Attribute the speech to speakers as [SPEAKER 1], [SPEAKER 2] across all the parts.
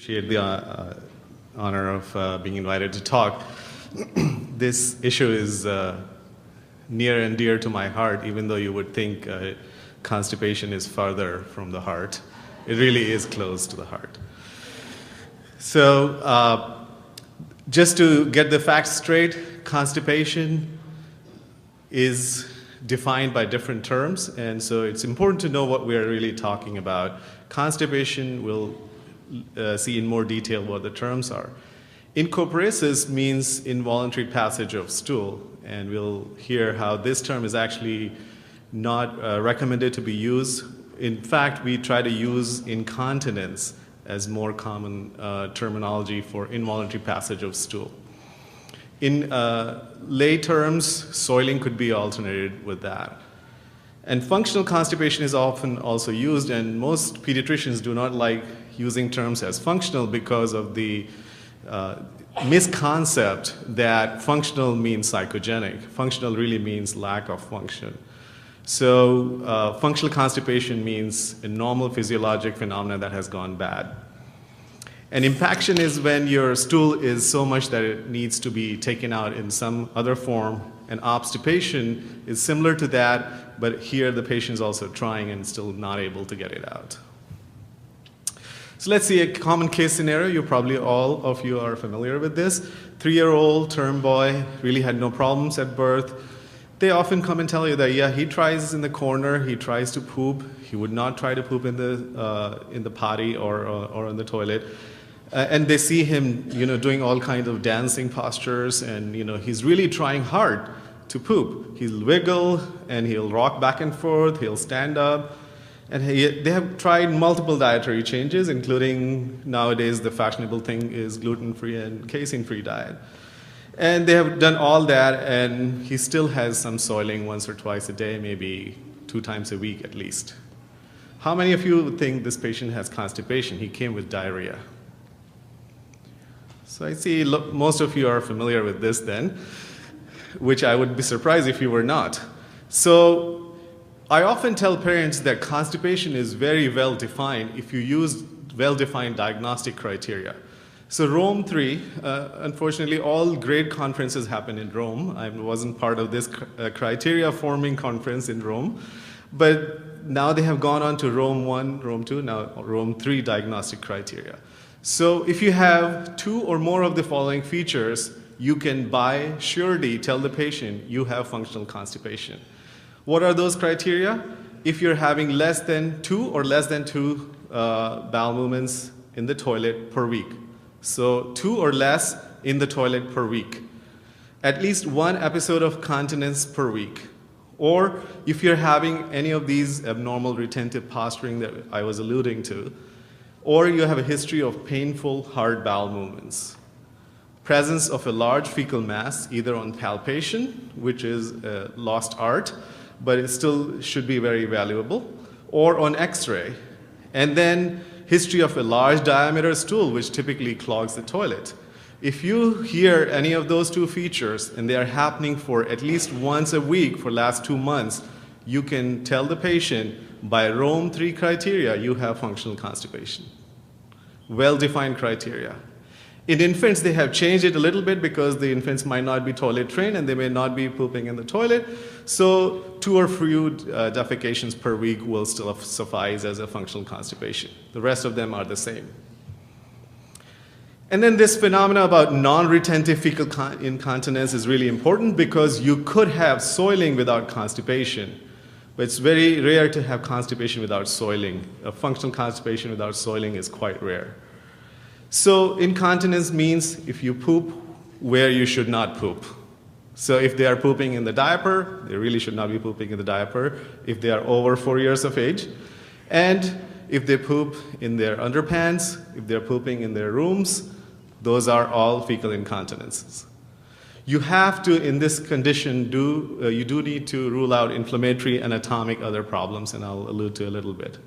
[SPEAKER 1] Appreciate the honor of being invited to talk. This issue is near and dear to my heart, even though you would think constipation is farther from the heart. It really is close to the heart. So just to get the facts straight, constipation is defined by different terms, and so it's important to know what we are really talking about. Constipation will see in more detail what the terms are. Incorporesis means involuntary passage of stool, and we'll hear how this term is actually not recommended to be used. In fact, we try to use incontinence as more common terminology for involuntary passage of stool. In lay terms, soiling could be alternated with that. And functional constipation is often also used, and most pediatricians do not like using terms as functional because of the misconcept that functional means psychogenic. Functional really means lack of function. So functional constipation means a normal physiologic phenomenon that has gone bad. And impaction is when your stool is so much that it needs to be taken out in some other form. And obstipation is similar to that, but here the patient is also trying and still not able to get it out. So let's see a common case scenario. You probably all of you are familiar with this. 3-year-old term boy really had no problems at birth. They often come and tell you that, yeah, he tries in the corner, he tries to poop. He would not try to poop in the potty or in the toilet. And they see him, doing all kinds of dancing postures, and he's really trying hard to poop. He'll wiggle and he'll rock back and forth. He'll stand up, and they have tried multiple dietary changes, including nowadays the fashionable thing is gluten-free and casein-free diet. And they have done all that, and he still has some soiling once or twice a day, maybe 2 times a week at least. How many of you think this patient has constipation? He came with diarrhea. So I see most of you are familiar with this then, which I would be surprised if you were not. So I often tell parents that constipation is very well defined if you use well-defined diagnostic criteria. So Rome 3, unfortunately all great conferences happen in Rome. I wasn't part of this criteria forming conference in Rome, but now they have gone on to Rome 1, Rome 2, now Rome 3 diagnostic criteria. So if you have 2 or more of the following features, you can by surety tell the patient you have functional constipation. What are those criteria? If you're having less than 2 or less than 2 bowel movements in the toilet per week. So 2 or less in the toilet per week. At least 1 episode of continence per week. Or if you're having any of these abnormal retentive posturing that I was alluding to, or you have a history of painful hard bowel movements. Presence of a large fecal mass, either on palpation, which is a lost art, but it still should be very valuable, or on X-ray. And then history of a large diameter stool, which typically clogs the toilet. If you hear any of those 2 features, and they are happening for at least once a week for the last 2 months, you can tell the patient, by Rome 3 criteria, you have functional constipation. Well-defined criteria. In infants, they have changed it a little bit because the infants might not be toilet trained and they may not be pooping in the toilet. So 2 or few defecations per week will still suffice as a functional constipation. The rest of them are the same. And then this phenomena about non-retentive fecal incontinence is really important because you could have soiling without constipation. But it's very rare to have constipation without soiling. A functional constipation without soiling is quite rare. So incontinence means if you poop where you should not poop. So if they are pooping in the diaper, they really should not be pooping in the diaper if they are over 4 years of age. And if they poop in their underpants, if they're pooping in their rooms, those are all fecal incontinences. You have to, in this condition, you do need to rule out inflammatory, anatomic, other problems, and I'll allude to a little bit.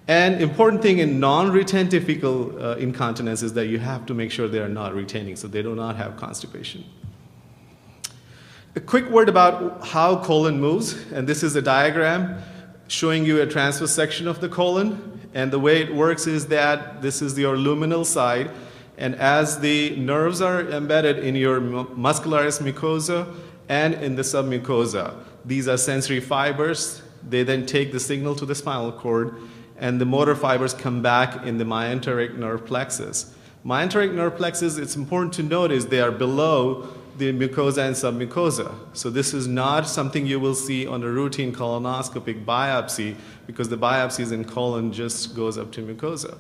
[SPEAKER 1] And important thing in non-retentive fecal incontinence is that you have to make sure they are not retaining, so they do not have constipation. A quick word about how colon moves, and this is a diagram showing you a transverse section of the colon, And the way it works is that this is your luminal side, and as the nerves are embedded in your muscularis mucosa and in the submucosa, these are sensory fibers. They then take the signal to the spinal cord, and the motor fibers come back in the myenteric nerve plexus. Myenteric nerve plexus, it's important to notice they are below the mucosa and submucosa. So this is not something you will see on a routine colonoscopic biopsy, because the biopsies in colon just goes up to mucosa.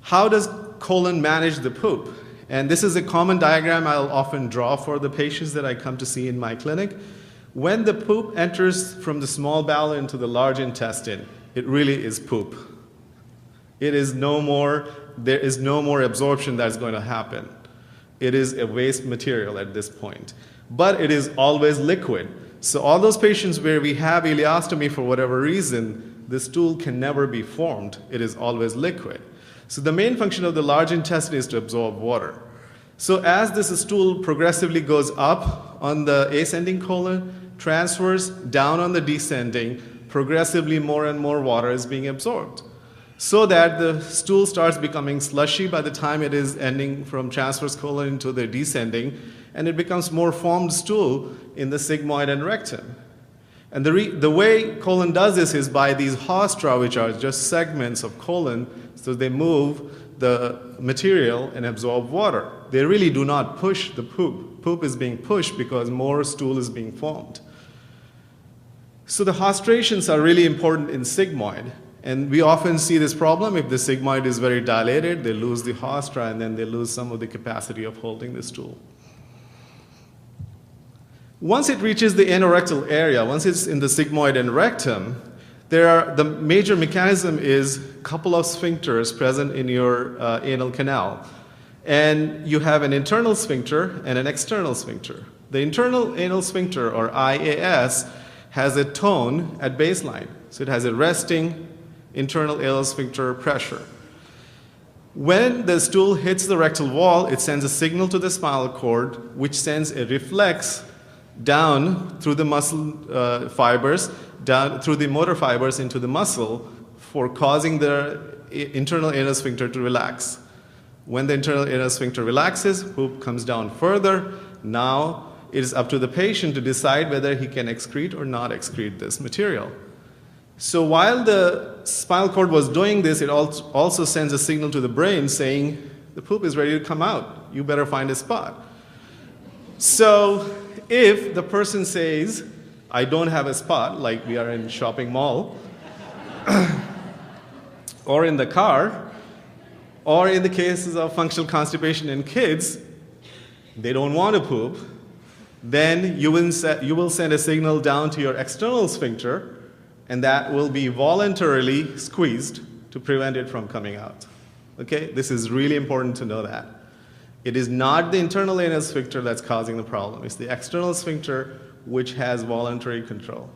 [SPEAKER 1] How does colon manage the poop? And this is a common diagram I'll often draw for the patients that I come to see in my clinic. When the poop enters from the small bowel into the large intestine, it really is poop. There is no more absorption that's going to happen. It is a waste material at this point. But it is always liquid. So all those patients where we have ileostomy for whatever reason, the stool can never be formed. It is always liquid. So the main function of the large intestine is to absorb water. So as this stool progressively goes up on the ascending colon, transfers down on the descending, progressively more and more water is being absorbed, so that the stool starts becoming slushy by the time it is ending from transverse colon into the descending, and it becomes more formed stool in the sigmoid and rectum. And the way colon does this is by these haustra, which are just segments of colon, so they move the material and absorb water. They really do not push the poop. Poop is being pushed because more stool is being formed. So the haustrations are really important in sigmoid. And we often see this problem. If the sigmoid is very dilated, they lose the haustra, and then they lose some of the capacity of holding the stool. Once it reaches the anorectal area, once it's in the sigmoid and rectum, the major mechanism is a couple of sphincters present in your anal canal. And you have an internal sphincter and an external sphincter. The internal anal sphincter, or IAS, has a tone at baseline. So it has a resting internal anal sphincter pressure. When the stool hits the rectal wall, it sends a signal to the spinal cord, which sends a reflex down through the muscle fibers, down through the motor fibers into the muscle, for causing the internal anal sphincter to relax. When the internal anal sphincter relaxes, poop comes down further. Now it is up to the patient to decide whether he can excrete or not excrete this material. So while the spinal cord was doing this, it also sends a signal to the brain saying, the poop is ready to come out. You better find a spot. So if the person says, I don't have a spot, like we are in shopping mall, or in the car, or in the cases of functional constipation in kids, they don't want to poop, then you will send a signal down to your external sphincter, and that will be voluntarily squeezed to prevent it from coming out. Okay? This is really important to know that. It is not the internal anal sphincter that's causing the problem. It's the external sphincter which has voluntary control.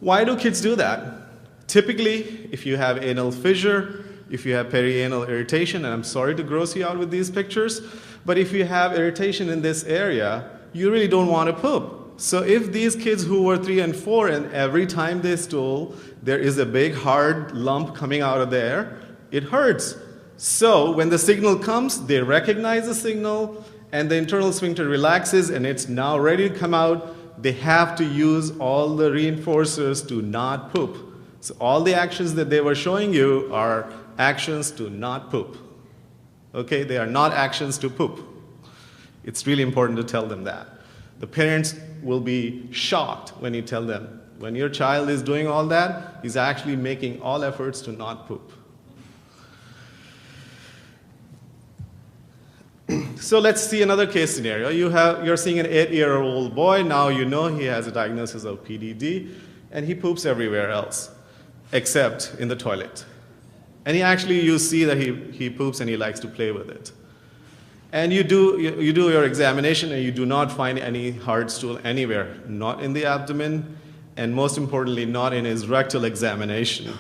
[SPEAKER 1] Why do kids do that? Typically, if you have anal fissure, if you have perianal irritation, and I'm sorry to gross you out with these pictures, but if you have irritation in this area, you really don't want to poop. So if these kids who were 3 and 4, and every time they stool, there is a big hard lump coming out of there, it hurts. So when the signal comes, they recognize the signal, and the internal sphincter relaxes, and it's now ready to come out. They have to use all the reinforcers to not poop. So all the actions that they were showing you are actions to not poop. Okay, they are not actions to poop. It's really important to tell them that. The parents will be shocked when you tell them, when your child is doing all that, he's actually making all efforts to not poop. So let's see another case scenario. You're seeing an 8-year-old boy. Now you know he has a diagnosis of PDD, and he poops everywhere else, except in the toilet. And you see that he poops and he likes to play with it. And you do your examination, and you do not find any hard stool anywhere, not in the abdomen, and most importantly, not in his rectal examination.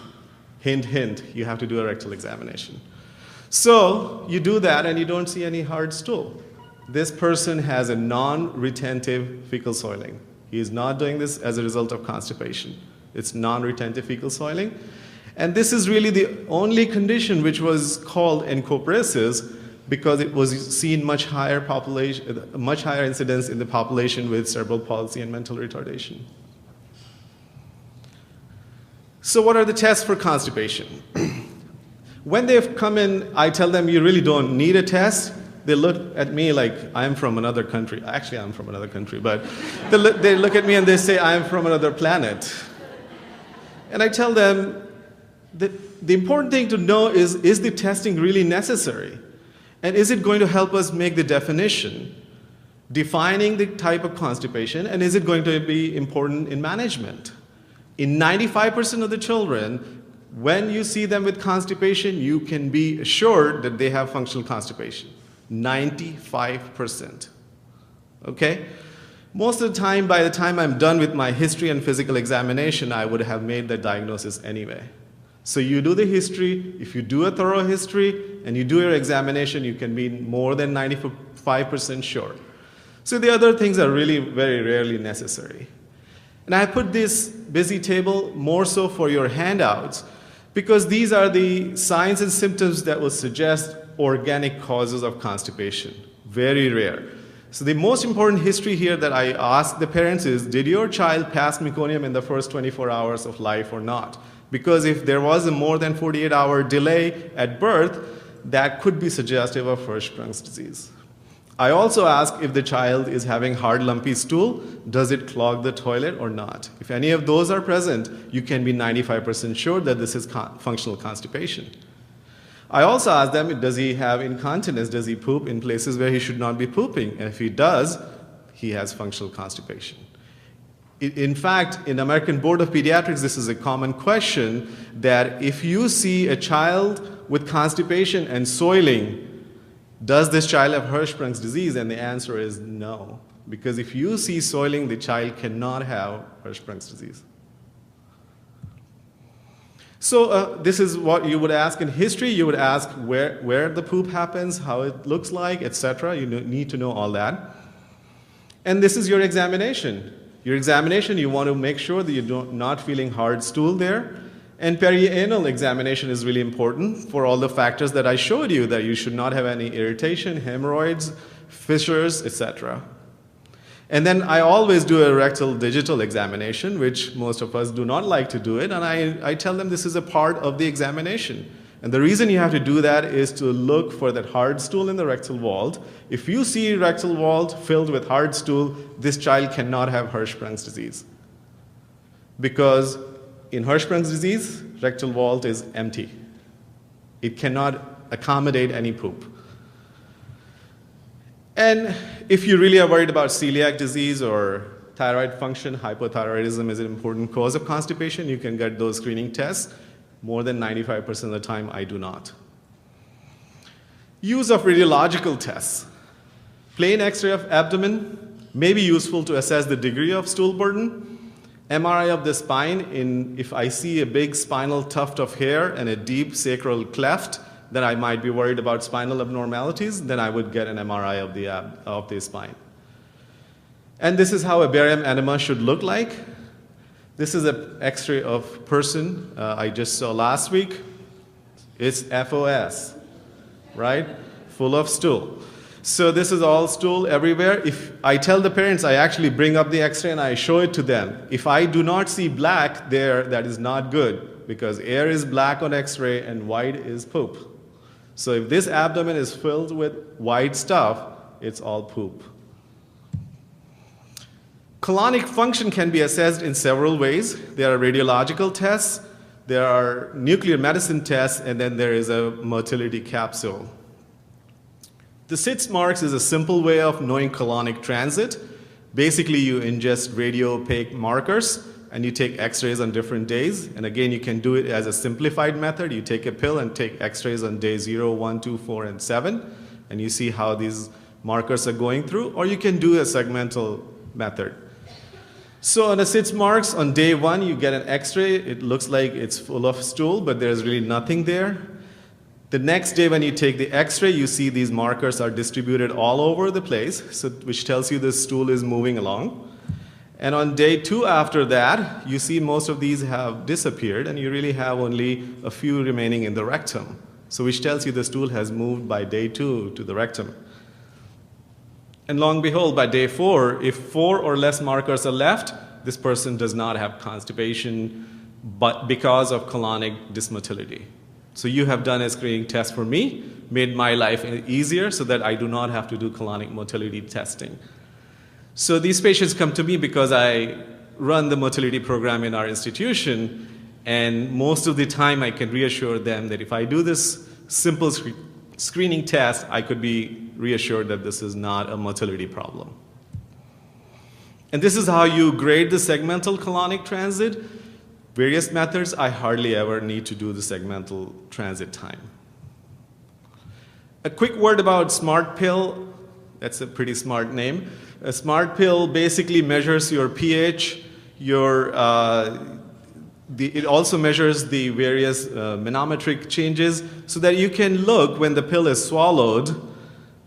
[SPEAKER 1] Hint, hint, you have to do a rectal examination. So you do that, and you don't see any hard stool. This person has a non-retentive fecal soiling. He is not doing this as a result of constipation. It's non-retentive fecal soiling. And this is really the only condition which was called encopresis because it was seen much higher incidence in the population with cerebral palsy and mental retardation. So what are the tests for constipation? When they've come in, I tell them you really don't need a test. They look at me like I'm from another country. Actually, I'm from another country, but they look at me and they say I'm from another planet. And I tell them that the important thing to know is the testing really necessary? And is it going to help us make the definition, defining the type of constipation, and is it going to be important in management? In 95% of the children, when you see them with constipation, you can be assured that they have functional constipation. 95%. Okay? Most of the time, by the time I'm done with my history and physical examination, I would have made the diagnosis anyway. So you do the history, if you do a thorough history, and you do your examination, you can be more than 95% sure. So the other things are really very rarely necessary. And I put this busy table more so for your handouts, because these are the signs and symptoms that will suggest organic causes of constipation. Very rare. So the most important history here that I ask the parents is, did your child pass meconium in the first 24 hours of life or not? Because if there was a more than 48-hour delay at birth, that could be suggestive of Hirschsprung's disease. I also ask if the child is having hard, lumpy stool, does it clog the toilet or not? If any of those are present, you can be 95% sure that this is functional constipation. I also ask them, does he have incontinence? Does he poop in places where he should not be pooping? And if he does, he has functional constipation. In fact, in American Board of Pediatrics, this is a common question that if you see a child with constipation and soiling, does this child have Hirschsprung's disease? And the answer is no. Because if you see soiling, the child cannot have Hirschsprung's disease. So this is what you would ask in history. You would ask where the poop happens, how it looks like, etc. You need to know all that. And this is your examination. Your examination, you want to make sure that you're not feeling hard stool there. And perianal examination is really important for all the factors that I showed you, that you should not have any irritation, hemorrhoids, fissures, etc. And then I always do a rectal digital examination, which most of us do not like to do it, and I tell them this is a part of the examination. And the reason you have to do that is to look for that hard stool in the rectal vault. If you see rectal vault filled with hard stool, this child cannot have Hirschsprung's disease. Because in Hirschsprung's disease, rectal vault is empty. It cannot accommodate any poop. And if you really are worried about celiac disease or thyroid function, hypothyroidism is an important cause of constipation, you can get those screening tests. More than 95% of the time, I do not. Use of radiological tests. Plain X-ray of abdomen may be useful to assess the degree of stool burden. MRI of the spine, if I see a big spinal tuft of hair and a deep sacral cleft, then I might be worried about spinal abnormalities, then I would get an MRI of the spine. And this is how a barium enema should look like. This is an X-ray of person I just saw last week. It's FOS, right? Full of stool. So this is all stool everywhere. If I tell the parents, I actually bring up the X-ray and I show it to them. If I do not see black there, that is not good, because air is black on X-ray and white is poop. So if this abdomen is filled with white stuff, it's all poop. Colonic function can be assessed in several ways. There are radiological tests, there are nuclear medicine tests, and then there is a motility capsule. The SITS marks is a simple way of knowing colonic transit. Basically, you ingest radio-opaque markers, and you take X-rays on different days. And again, you can do it as a simplified method. You take a pill and take X-rays on day 0, 1, 2, 4, and 7, and you see how these markers are going through. Or you can do a segmental method. So on a SITS marks, on day 1, you get an X-ray. It looks like it's full of stool, but there's really nothing there. The next day when you take the X-ray, you see these markers are distributed all over the place, which tells you the stool is moving along. And on day 2 after that, you see most of these have disappeared, and you really have only a few remaining in the rectum. So which tells you the stool has moved by day 2 to the rectum. And lo and behold, by day 4, if 4 or less markers are left, this person does not have constipation, but because of colonic dysmotility. So you have done a screening test for me, made my life easier so that I do not have to do colonic motility testing. So these patients come to me because I run the motility program in our institution, and most of the time I can reassure them that if I do this simple screening test, I could be reassured that this is not a motility problem. And this is how you grade the segmental colonic transit. Various methods, I hardly ever need to do the segmental transit time. A quick word about Smart Pill. That's a pretty smart name. A Smart Pill basically measures your pH, it also measures the various manometric changes so that you can look when the pill is swallowed.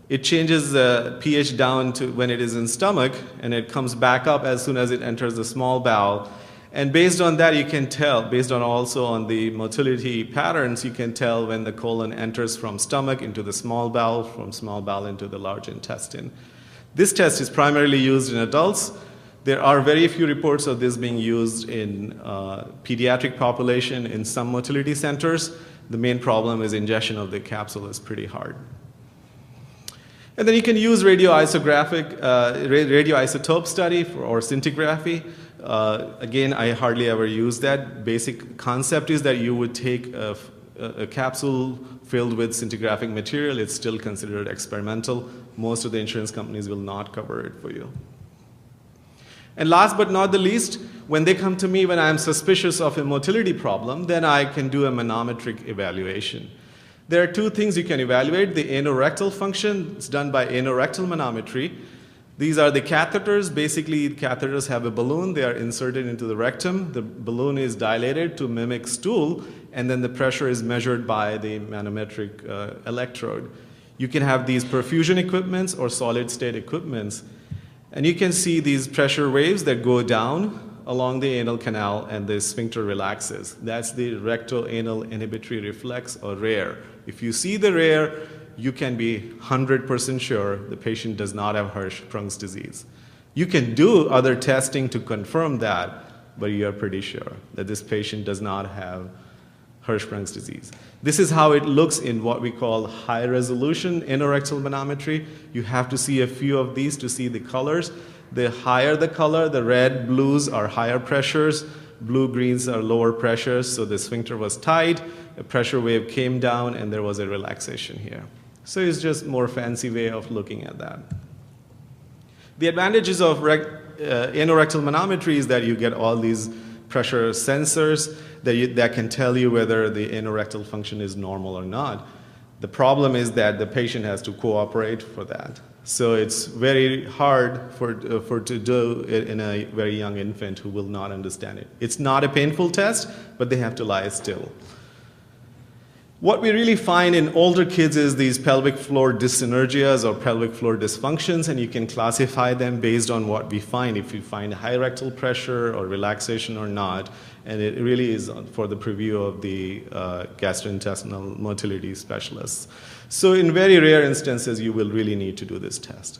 [SPEAKER 1] It changes the pH down to when it is in stomach, and it comes back up as soon as it enters the small bowel. And based on that, you can tell, based on also on the motility patterns, you can tell when the colon enters from stomach into the small bowel, from small bowel into the large intestine. This test is primarily used in adults. There are very few reports of this being used in pediatric population in some motility centers. The main problem is ingestion of the capsule is pretty hard. And then you can use radioisotope study or scintigraphy. Again, I hardly ever use that. Basic concept is that you would take a capsule filled with scintigraphic material. It's still considered experimental. Most of the insurance companies will not cover it for you. And last but not the least, when they come to me when I'm suspicious of a motility problem, then I can do a manometric evaluation. There are 2 things you can evaluate. The anorectal function, it's done by anorectal manometry. These are the catheters. Basically, catheters have a balloon. They are inserted into the rectum. The balloon is dilated to mimic stool, and then the pressure is measured by the manometric electrode. You can have these perfusion equipments or solid state equipments, and you can see these pressure waves that go down along the anal canal, and the sphincter relaxes. That's the recto-anal inhibitory reflex, or RARE. If you see the RARE, you can be 100% sure the patient does not have Hirschsprung's disease. You can do other testing to confirm that, but you are pretty sure that this patient does not have Hirschsprung's disease. This is how it looks in what we call high-resolution anorectal manometry. You have to see a few of these to see the colors. The higher the color, the red, blues are higher pressures, blue, greens are lower pressures, so the sphincter was tight, a pressure wave came down, and there was a relaxation here. So it's just more fancy way of looking at that. The advantages of anorectal manometry is that you get all these pressure sensors that can tell you whether the anorectal function is normal or not. The problem is that the patient has to cooperate for that. So it's very hard to do it in a very young infant who will not understand it. It's not a painful test, but they have to lie still. What we really find in older kids is these pelvic floor dyssynergias or pelvic floor dysfunctions, and you can classify them based on what we find, if you find high rectal pressure or relaxation or not, and it really is for the purview of the gastrointestinal motility specialists. So in very rare instances, you will really need to do this test.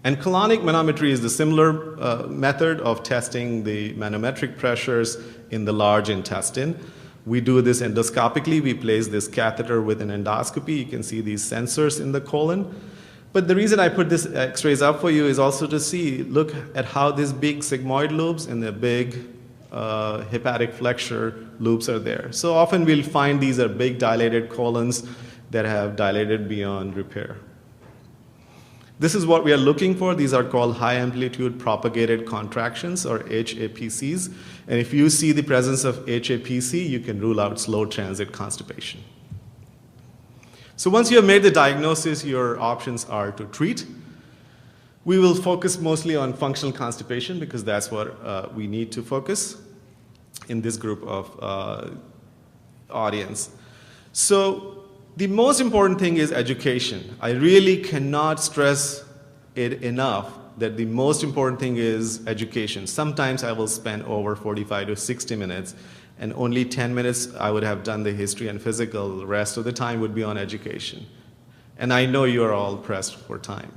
[SPEAKER 1] And colonic manometry is the similar method of testing the manometric pressures in the large intestine. We do this endoscopically. We place this catheter with an endoscopy. You can see these sensors in the colon. But the reason I put this x-rays up for you is also to look at how these big sigmoid loops and the big hepatic flexure loops are there. So often we'll find these are big dilated colons that have dilated beyond repair. This is what we are looking for. These are called high amplitude propagated contractions, or HAPCs. And if you see the presence of HAPC, you can rule out slow transit constipation. So once you have made the diagnosis, your options are to treat. We will focus mostly on functional constipation because that's what we need to focus in this group of audience. So the most important thing is education. I really cannot stress it enough that the most important thing is education. Sometimes I will spend over 45 to 60 minutes, and only 10 minutes I would have done the history and physical. The rest of the time would be on education. And I know you're all pressed for time.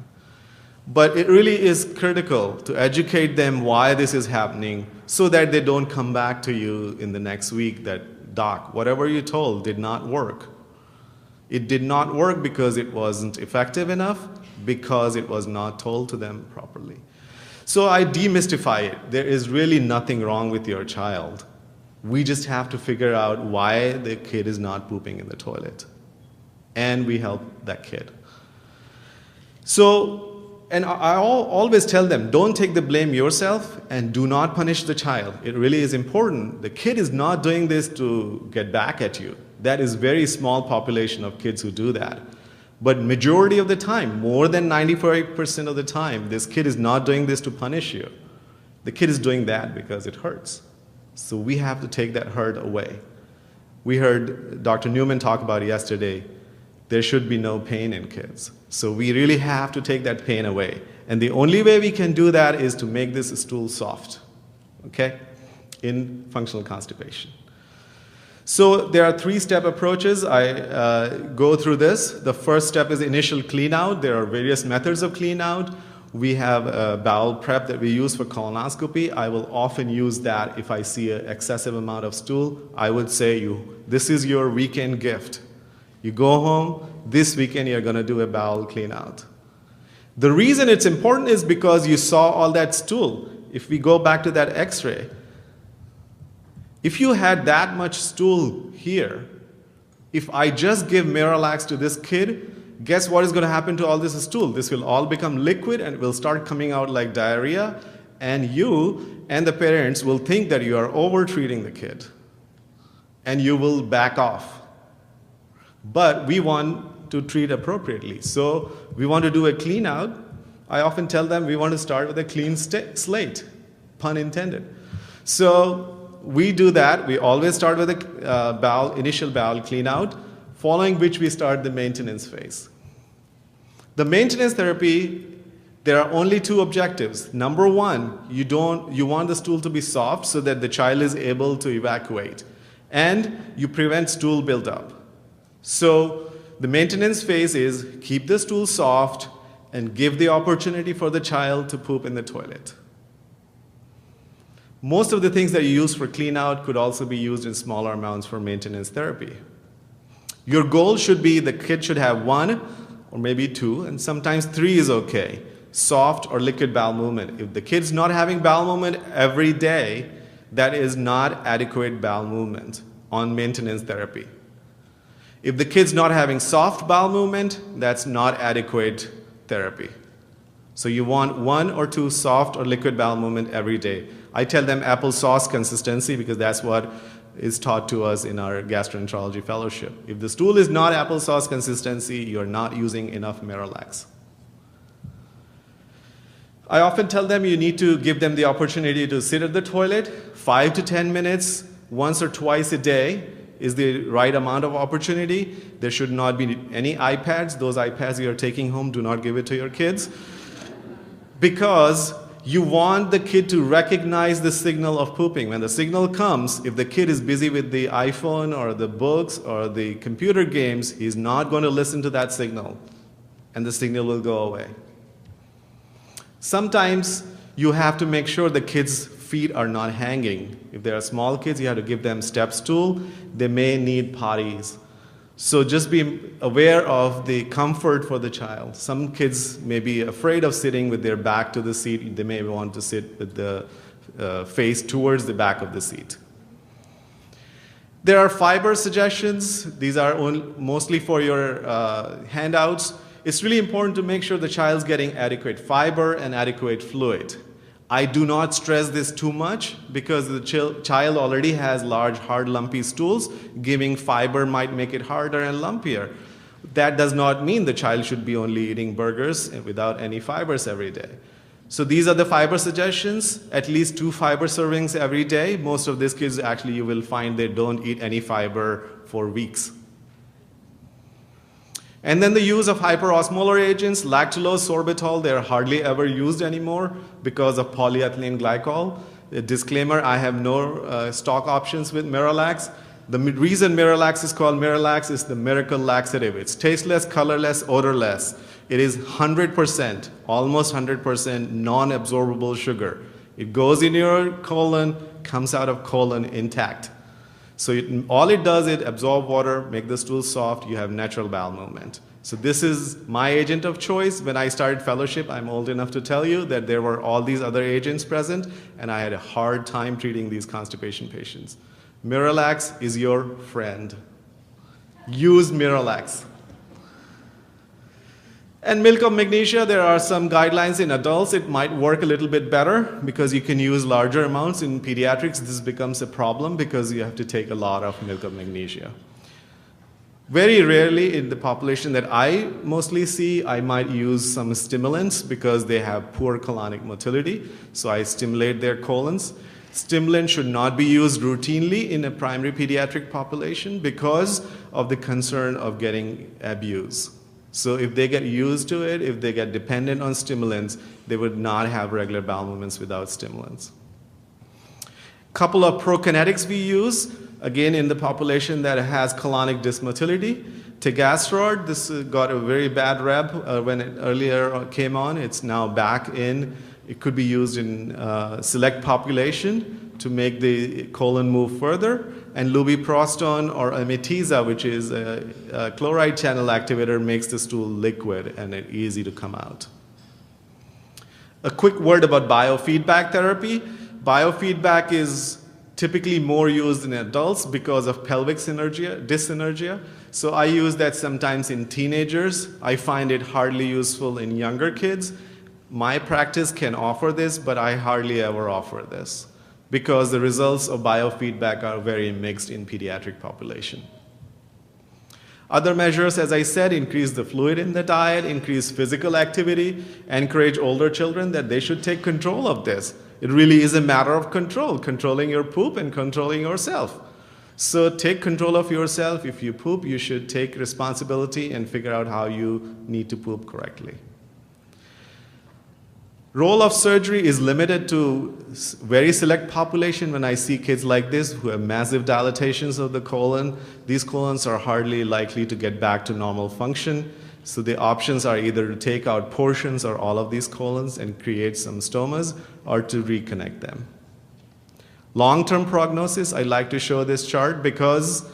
[SPEAKER 1] But it really is critical to educate them why this is happening so that they don't come back to you in the next week that, doc, whatever you told did not work. It did not work because it wasn't effective enough, because it was not told to them properly. So I demystify it. There is really nothing wrong with your child. We just have to figure out why the kid is not pooping in the toilet. And we help that kid. So, and I always tell them, don't take the blame yourself and do not punish the child. It really is important. The kid is not doing this to get back at you. That is very small population of kids who do that. But majority of the time, more than 95% of the time, this kid is not doing this to punish you. The kid is doing that because it hurts. So we have to take that hurt away. We heard Dr. Newman talk about it yesterday. There should be no pain in kids. So we really have to take that pain away. And the only way we can do that is to make this stool soft, okay, in functional constipation. So there are 3-step approaches. I go through this. The first step is initial cleanout. There are various methods of cleanout. We have a bowel prep that we use for colonoscopy. I will often use that if I see an excessive amount of stool. I would say, this is your weekend gift. You go home, this weekend you're going to do a bowel cleanout. The reason it's important is because you saw all that stool. If we go back to that x-ray, if you had that much stool here, if I just give Miralax to this kid, guess what is going to happen to all this stool? This will all become liquid and will start coming out like diarrhea, and you and the parents will think that you are over-treating the kid, and you will back off. But we want to treat appropriately. So we want to do a clean out. I often tell them we want to start with a clean slate, pun intended. So we do that. We always start with a initial bowel clean out, following which we start the maintenance phase. The maintenance therapy, there are only 2 objectives. Number 1, you want the stool to be soft so that the child is able to evacuate. And you prevent stool buildup. So the maintenance phase is keep the stool soft and give the opportunity for the child to poop in the toilet. Most of the things that you use for clean out could also be used in smaller amounts for maintenance therapy. Your goal should be the kid should have 1 or maybe 2, and sometimes 3 is okay, soft or liquid bowel movement. If the kid's not having bowel movement every day, that is not adequate bowel movement on maintenance therapy. If the kid's not having soft bowel movement, that's not adequate therapy. So you want 1 or 2 soft or liquid bowel movement every day. I tell them applesauce consistency because that's what is taught to us in our gastroenterology fellowship. If the stool is not applesauce consistency, you're not using enough Miralax. I often tell them you need to give them the opportunity to sit at the toilet 5 to 10 minutes, once or twice a day is the right amount of opportunity. There should not be any iPads. Those iPads you're taking home, do not give it to your kids. Because you want the kid to recognize the signal of pooping. When the signal comes, if the kid is busy with the iPhone or the books or the computer games, he's not going to listen to that signal, and the signal will go away. Sometimes you have to make sure the kids' feet are not hanging. If they are small kids, you have to give them step stool. They may need potties. So just be aware of the comfort for the child. Some kids may be afraid of sitting with their back to the seat. They may want to sit with the face towards the back of the seat. There are fiber suggestions. These are mostly for your handouts. It's really important to make sure the child's getting adequate fiber and adequate fluid. I do not stress this too much because the child already has large, hard, lumpy stools. Giving fiber might make it harder and lumpier. That does not mean the child should be only eating burgers without any fibers every day. So these are the fiber suggestions, at least 2 fiber servings every day. Most of these kids actually you will find they don't eat any fiber for weeks. And then the use of hyperosmolar agents, lactulose, sorbitol, they're hardly ever used anymore because of polyethylene glycol. A disclaimer, I have no stock options with Miralax. The reason Miralax is called Miralax is the miracle laxative. It's tasteless, colorless, odorless. It is 100%, almost 100% non-absorbable sugar. It goes in your colon, comes out of colon intact. So all it does is absorb water, make the stool soft, you have natural bowel movement. So this is my agent of choice. When I started fellowship, I'm old enough to tell you that there were all these other agents present, and I had a hard time treating these constipation patients. Miralax is your friend. Use Miralax. And milk of magnesia, there are some guidelines in adults. It might work a little bit better because you can use larger amounts. In pediatrics, this becomes a problem because you have to take a lot of milk of magnesia. Very rarely in the population that I mostly see, I might use some stimulants because they have poor colonic motility. So I stimulate their colons. Stimulants should not be used routinely in a primary pediatric population because of the concern of getting abuse. So if they get used to it, if they get dependent on stimulants, they would not have regular bowel movements without stimulants. Couple of prokinetics we use, again in the population that has colonic dysmotility. Tegasterod, this got a very bad rep when it earlier came on. It's now back in. It could be used in select population to make the colon move further. And lubiprostone or ameteza, which is a chloride channel activator, makes the stool liquid and easy to come out. A quick word about biofeedback therapy. Biofeedback is typically more used in adults because of pelvic dyssynergia. So I use that sometimes in teenagers. I find it hardly useful in younger kids. My practice can offer this, but I hardly ever offer this, because the results of biofeedback are very mixed in pediatric population. Other measures, as I said, increase the fluid in the diet, increase physical activity, encourage older children that they should take control of this. It really is a matter of control, controlling your poop and controlling yourself. So take control of yourself. If you poop, you should take responsibility and figure out how you need to poop correctly. Role of surgery is limited to very select population. When I see kids like this who have massive dilatations of the colon, these colons are hardly likely to get back to normal function. So the options are either to take out portions or all of these colons and create some stomas, or to reconnect them. Long-term prognosis, I like to show this chart because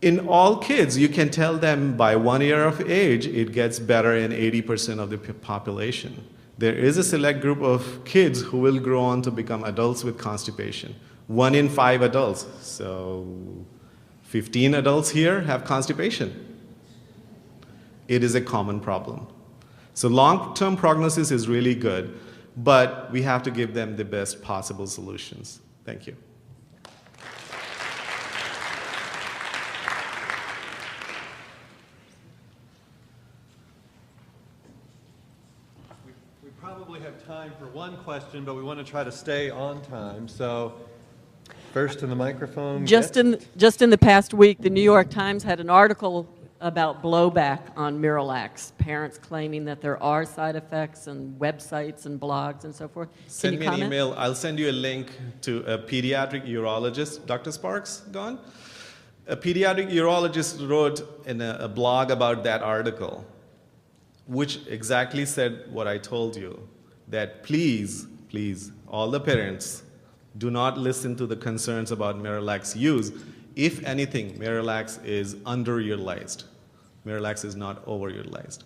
[SPEAKER 1] in all kids, you can tell them by 1 year of age, it gets better in 80% of the population. There is a select group of kids who will grow on to become adults with constipation. 1 in 5 adults. So 15 adults here have constipation. It is a common problem. So long-term prognosis is really good, but we have to give them the best possible solutions. Thank you.
[SPEAKER 2] We probably have time for one question, but we want to try to stay on time. So first in the microphone.
[SPEAKER 3] Just in the past week, the New York Times had an article about blowback on Miralax, parents claiming that there are side effects, and websites and blogs and so forth.
[SPEAKER 1] Send me an email. I'll send you a link to a pediatric urologist. Dr. Sparks, gone? A pediatric urologist wrote in a blog about that article, which exactly said what I told you, that please, all the parents, do not listen to the concerns about Miralax use. If anything, Miralax is underutilized. Miralax is not overutilized.